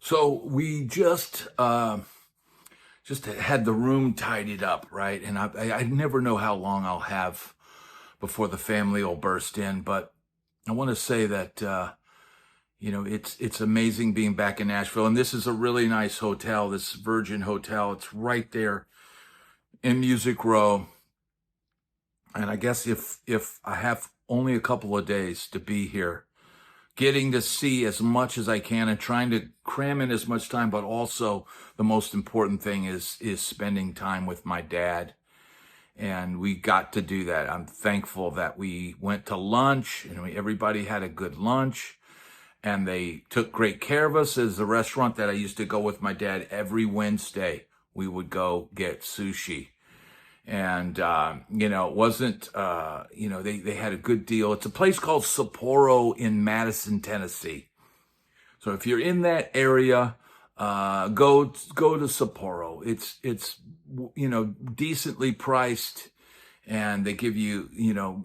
So we just had the room tidied up, right? And I never know how long I'll have before the family will burst in, but I want to say that it's amazing being back in Nashville, and this is a really nice hotel, this Virgin Hotel. It's right there in Music Row, and I guess if I have only a couple of days to be here, getting to see as much as I can and trying to cram in as much time, but also the most important thing is spending time with my dad. And we got to do that. I'm thankful that we went to lunch and everybody had a good lunch and they took great care of us. As the restaurant that I used to go with my dad every Wednesday, we would go get sushi. And, it wasn't, they had a good deal. It's a place called Sapporo in Madison, Tennessee. So if you're in that area, go to Sapporo. It's decently priced, and they give you,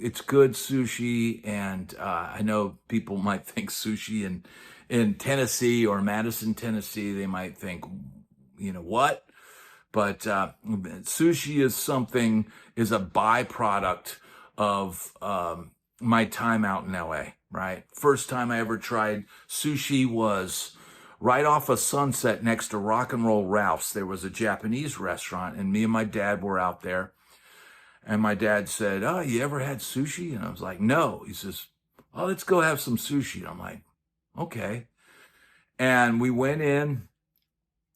it's good sushi. And I know people might think sushi in Tennessee or Madison, Tennessee, they might think, what? But sushi is a byproduct of my time out in LA, right? First time I ever tried sushi was right off of Sunset next to Rock and Roll Ralph's. There was a Japanese restaurant, and me and my dad were out there. And my dad said, "Oh, you ever had sushi?" And I was like, "No." He says, "Oh, let's go have some sushi." And I'm like, "Okay." And we went in.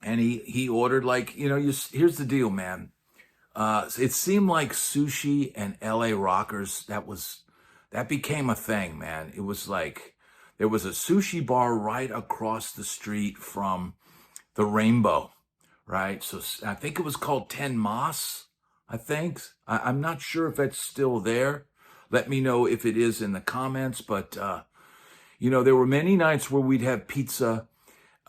And he ordered, like, here's the deal, man. It seemed like sushi and LA Rockers, that became a thing, man. It was like, there was a sushi bar right across the street from the Rainbow, right? So I think it was called Ten Mas, I think. I'm not sure if that's still there. Let me know if it is in the comments. But, there were many nights where we'd have pizza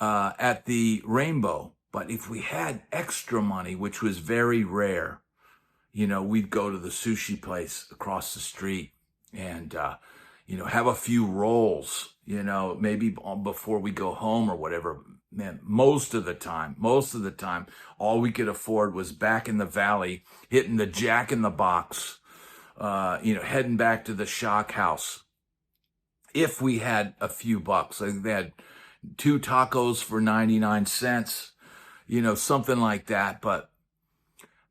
at the Rainbow. But if we had extra money, which was very rare, we'd go to the sushi place across the street and, have a few rolls, maybe before we go home or whatever. Man, most of the time, all we could afford was back in the valley, hitting the Jack in the Box, heading back to the Shock House. If we had a few bucks, I think they had 2 tacos for 99 cents, something like that. But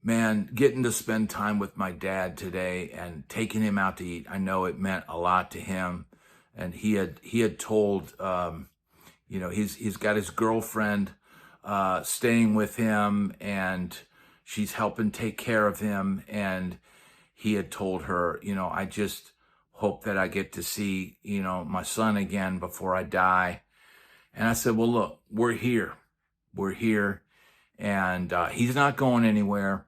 man, getting to spend time with my dad today and taking him out to eat, I know it meant a lot to him. And he had told, he's got his girlfriend, staying with him, and she's helping take care of him. And he had told her, I just hope that I get to see, my son again before I die. And I said, well, look, we're here, and he's not going anywhere.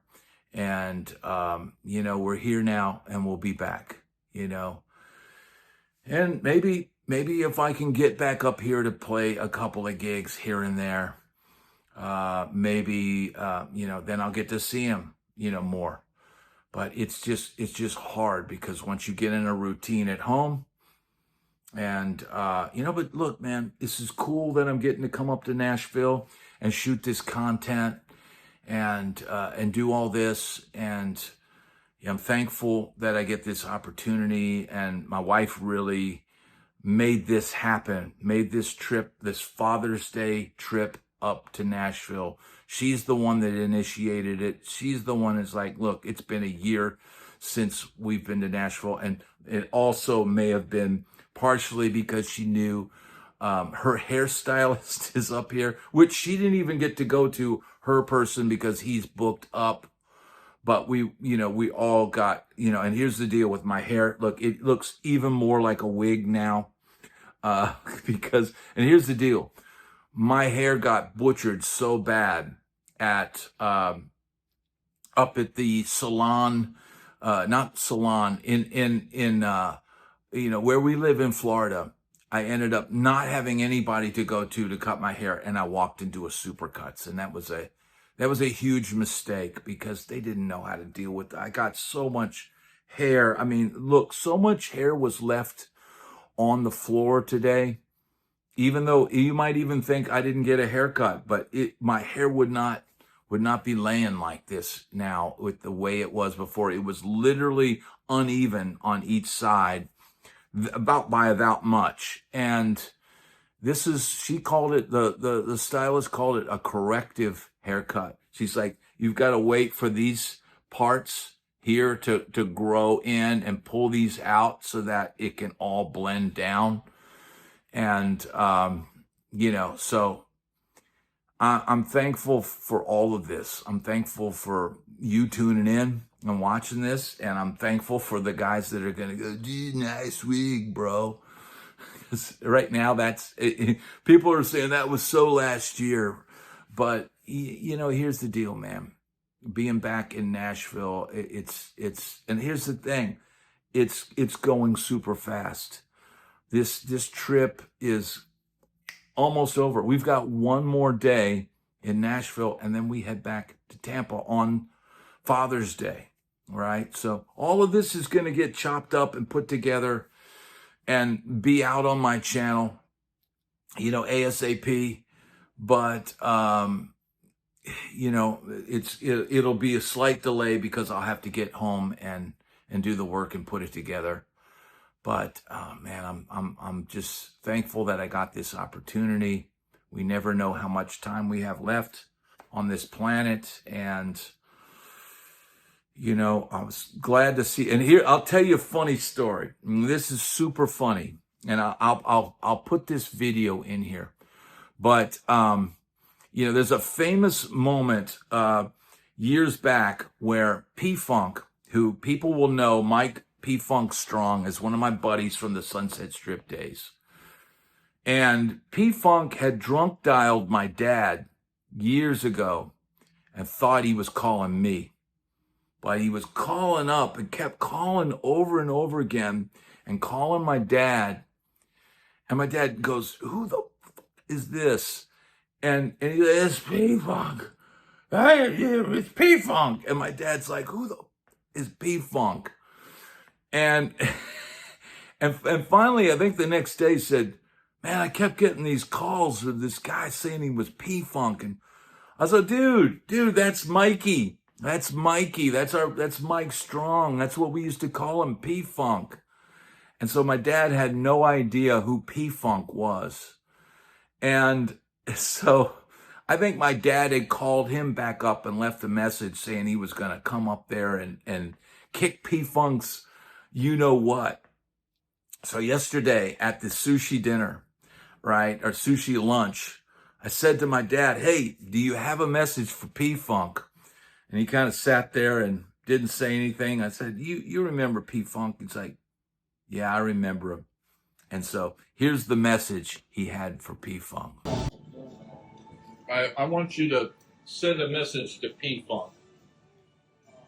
And, we're here now, and we'll be back, and maybe if I can get back up here to play a couple of gigs here and there, then I'll get to see him, more. But it's just hard because once you get in a routine at home, and, but look, man, this is cool that I'm getting to come up to Nashville and shoot this content and do all this. And I'm thankful that I get this opportunity. And my wife really made this happen, made this trip, this Father's Day trip up to Nashville. She's the one that initiated it. She's the one that's like, look, it's been a year since we've been to Nashville. And it also may have been partially because she knew her hairstylist is up here, which she didn't even get to go to her person because he's booked up. But we all got, and here's the deal with my hair. Look, it looks even more like a wig now, and here's the deal. My hair got butchered so bad at, up at the salon, not salon, in where we live in Florida. I ended up not having anybody to go to cut my hair, and I walked into a Supercuts, and that was a huge mistake because they didn't know how to deal with it. I got so much hair. I mean, look, so much hair was left on the floor today. even though you might even think I didn't get a haircut, but my hair would not be laying like this now with the way it was before. It was literally uneven on each side, about by that much. And this is, she called it, the stylist called it a corrective haircut. She's like, you've got to wait for these parts here to grow in and pull these out so that it can all blend down. And, you know, so I'm thankful for all of this. I'm thankful for you tuning in and watching this. And I'm thankful for the guys that are going to go, dude, nice wig, bro. Right now, people are saying that was so last year. But, you know, here's the deal, man. Being back in Nashville, and here's the thing. It's going super fast. This trip is almost over. We've got one more day in Nashville, and then we head back to Tampa on Father's Day, right? So all of this is going to get chopped up and put together and be out on my channel, you know, ASAP. But, you know, it'll be a slight delay because I'll have to get home and do the work and put it together. But man, I'm just thankful that I got this opportunity. We never know how much time we have left on this planet, and you know, I was glad to see. And here, I'll tell you a funny story. This is super funny, and I'll put this video in here. But you know, there's a famous moment years back where P-Funk, who people will know, Mike P-Funk Strong, is one of my buddies from the Sunset Strip days. And P-Funk had drunk dialed my dad years ago and thought he was calling me. But he was calling up and kept calling over and over again and calling my dad. And my dad goes, who the fuck is this? And he goes, it's P-Funk. Hey, it's P-Funk. And my dad's like, who the is P-Funk? And finally, I think the next day said, man, I kept getting these calls of this guy saying he was P-Funk. And I was like, dude, that's Mikey. That's Mikey. That's Mike Strong. That's what we used to call him, P-Funk. And so my dad had no idea who P-Funk was. And so I think my dad had called him back up and left a message saying he was going to come up there and kick P-Funk's you know what. So yesterday at the sushi dinner, right, or sushi lunch, I said to my dad, hey, do you have a message for P-Funk? And he kind of sat there and didn't say anything. I said, you remember P-Funk? He's like, yeah, I remember him. And so here's the message he had for P-Funk. I want you to send a message to P-Funk,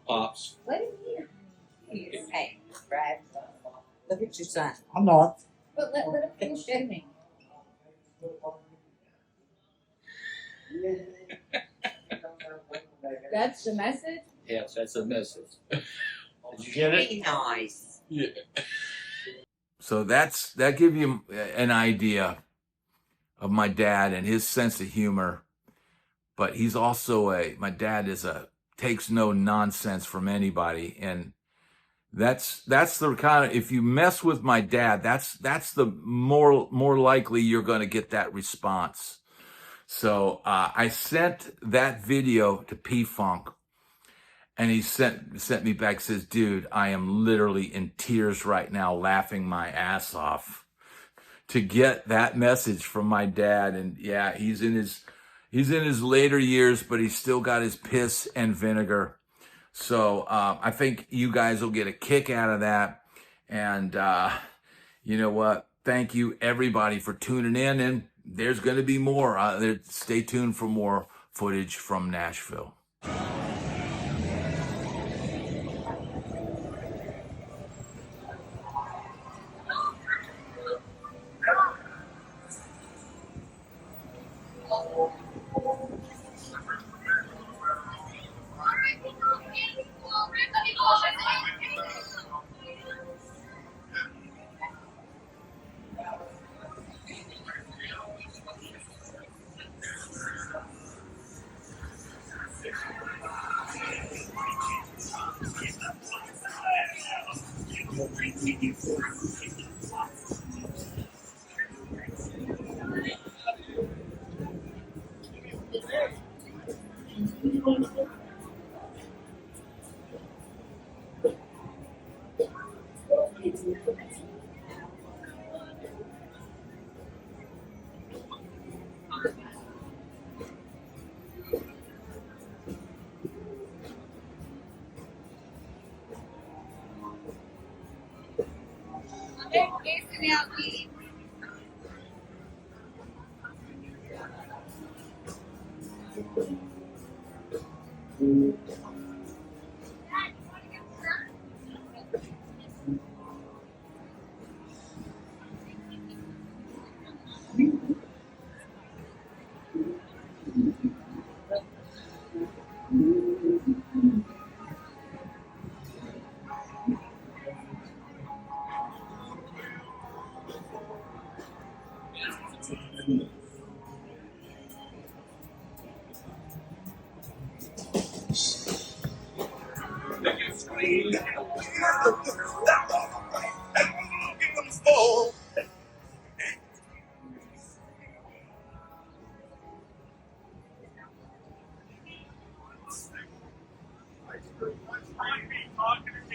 Pops. What do you mean? Hey, Brad, look at your son. I'm not. But let him finish shaving. That's the message? Yes, that's the message. Did you get it? Be nice. Yeah. So that gives you an idea of my dad and his sense of humor. But he's also my dad takes no nonsense from anybody. And that's the kind of, if you mess with my dad, that's the more likely you're going to get that response. So I sent that video to P-Funk, and he sent me back, says, dude, I am literally in tears right now, laughing my ass off to get that message from my dad. And yeah, he's in his later years, but he's still got his piss and vinegar. So I think you guys will get a kick out of that. And you know what? Thank you, everybody, for tuning in. And there's going to be more. Stay tuned for more footage from Nashville.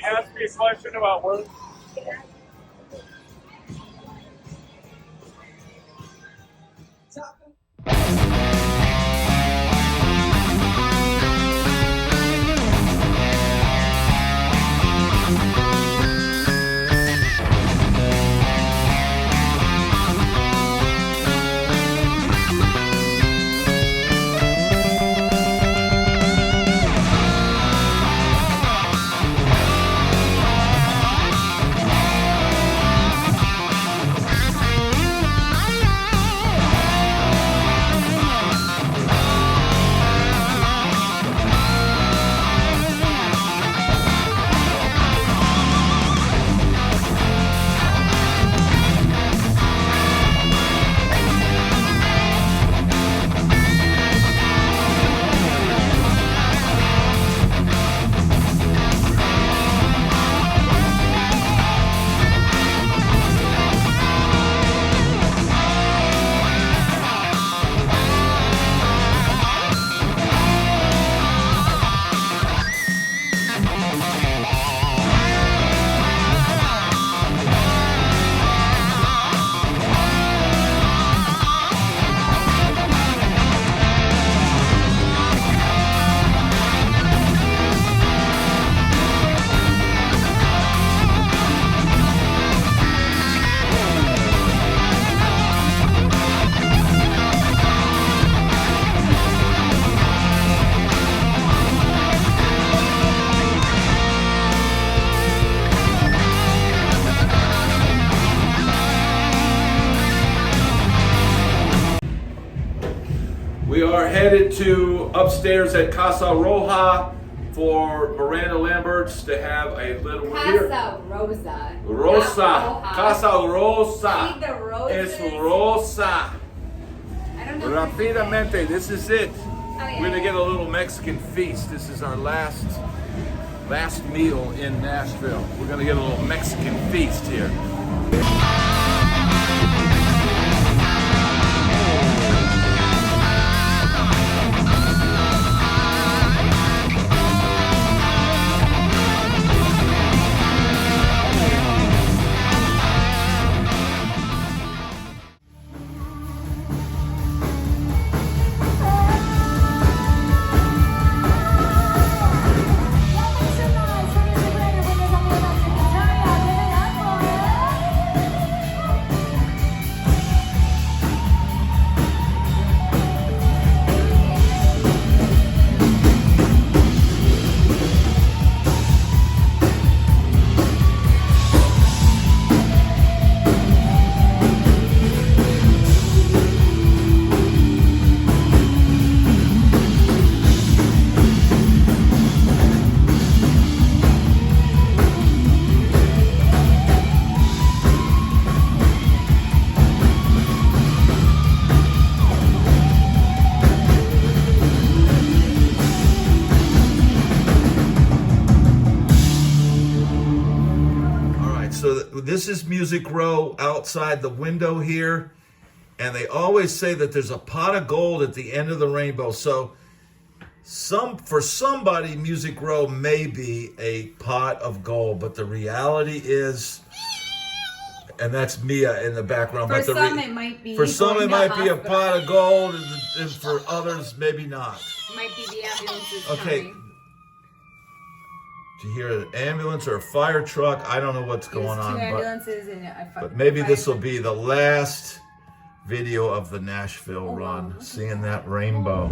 Ask me a question about work. We are headed to upstairs at Casa Roja for Miranda Lamberts to have a little Casa Rosa. Rosa. Not Roja. Casa Rosa. See the roses? Es Rosa. I don't know. Rapidamente, this is it. Oh, yeah. We're gonna get a little Mexican feast. This is our last meal in Nashville. We're gonna get a little Mexican feast here. this is Music Row outside the window here. And they always say that there's a pot of gold at the end of the rainbow. So for somebody, Music Row may be a pot of gold, but the reality is, and that's Mia in the background. For some, it might be. For some, it going to might be a hospital. pot of gold, and for others, maybe not. Might be the ambulances Okay. coming. Do you hear an ambulance or a fire truck? I don't know what's going There's on, two ambulances and a but maybe this will be the last video of the Nashville run, seeing that rainbow.